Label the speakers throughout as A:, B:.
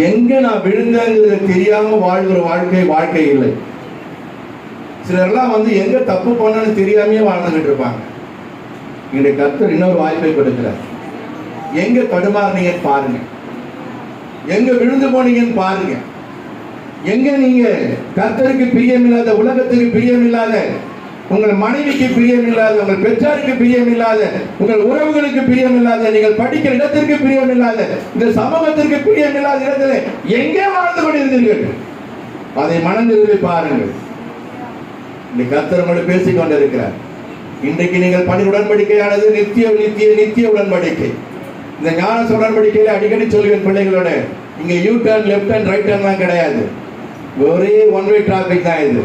A: எங்க நான் விழுந்தேங்கிறது தெரியாம வாழ்கிற வாழ்க்கை இல்லை. சிலர்லாம் எங்க தப்பு பண்ணன்னு தெரியாமையே வாழ்ந்துகிட்டு இருப்பாங்க. இன்றைய கர்த்தர் இன்னொரு வாய்ப்பை கொடுக்கிறார். எங்க தடுமாறுனீங்கன்னு பாருங்க, எங்க விழுந்து போனீங்கன்னு பாருங்க, எங்க நீங்க கர்த்தருக்கு பிரியமில்லாத, உலகத்துக்கு பிரியமில்லாத, உங்கள் மனைவிக்கு பிரியமில்லாத, உங்கள் பெற்றாருக்கு பிரியமில்லாத, உங்கள் உறவுகளுக்கு பிரியமில்லாத, நீங்கள் படிக்கிற இடத்திற்கு பிரியமில்லாத, இந்த சமூகத்திற்கு பிரியமில்லாத இடத்துல எங்கே வாழ்ந்து கொண்டிருந்தீர்கள்? அதை மனதில் பாருங்கள். இந்த கர்த்தர் உங்களோடு பேசிக் கொண்டிருக்கிறார். இன்றைக்கு நீங்கள் பணி உடன்படிக்கையானது நித்திய உடன்படிக்கை. இந்த ஞான உடன்படிக்கையில அடிக்கடி சொல்வேன் பிள்ளைகளோட, இங்க U turn, left turn, right டர்ன்லாம் கிடையாது. ஒரே ஒன் வே டிராபிக் தான் இது.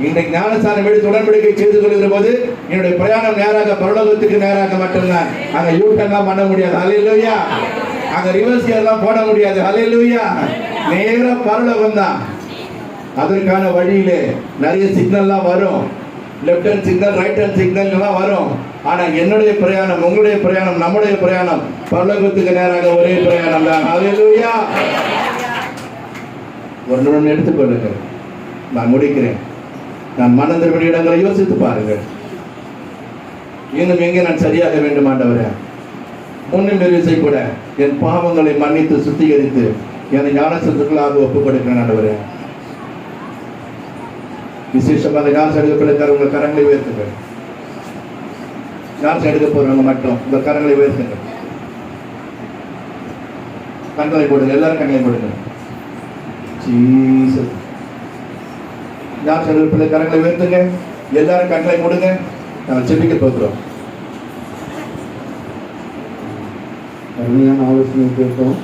A: இன்றைக்கு ஞானஸ்தானம் எடுத்து உடன்படிக்கை செய்து கொள்கிற போது என்னுடைய பிரயாணம் நேராக பரலோகத்துக்கு நேராக மட்டும்தான். அங்க யூ டர்ன்லாம் பண்ண முடியாது. ஹல்லேலூயா. அங்க ரிவர்ஸ் கியர்லாம் போட முடியாது. ஹல்லேலூயா. நேரா பரலோகம் தான். அதற்கான வழியிலே நிறைய சிக்னல்லாம் வரும். Left hand signal, right hand signal எல்லாம் வரும். ஆனா என்னுடைய பிரயாணம், உங்களுடைய பிரயாணம், நம்முடைய பிரயாணம் பரலோகத்துக்கு நேராக ஒரே பிரயாணம் தான். ஹல்லேலூயா. ஒரு நிமிடம் எடுத்துக்கொள்ளுங்கள், நான் முடிக்கிறேன். நான் மனம் திரும்பிய இடங்களை யோசித்து பாருங்கள். இன்னும் எங்கே நான் சரியாக வேண்டும் ஆண்டவரே? முன்னும் பெருவிசை கூட என் பாவங்களை மன்னித்து சுத்திகரித்து என்னை ஞானசத்துக்களாக ஒப்புக் கொடுக்கிறேன் ஆண்டவரே. விசேஷமாக ஞானம் எடுக்க உங்கள் கரங்களை உயர்த்துங்கள். ஞானம் எடுக்க போறவங்க மட்டும் உங்கள் கரங்களை உயர்த்துங்கள். கண்களை போடுங்க, எல்லாரும் கண்களை போடுங்க. ஞானம் எடுக்க கரங்களை உயர்த்துங்க, எல்லாரும் கண்களை போடுங்க. நாங்கள் செபிக்க போகிறோம்.
B: அருமையான ஆலோசனை கேட்டோம்.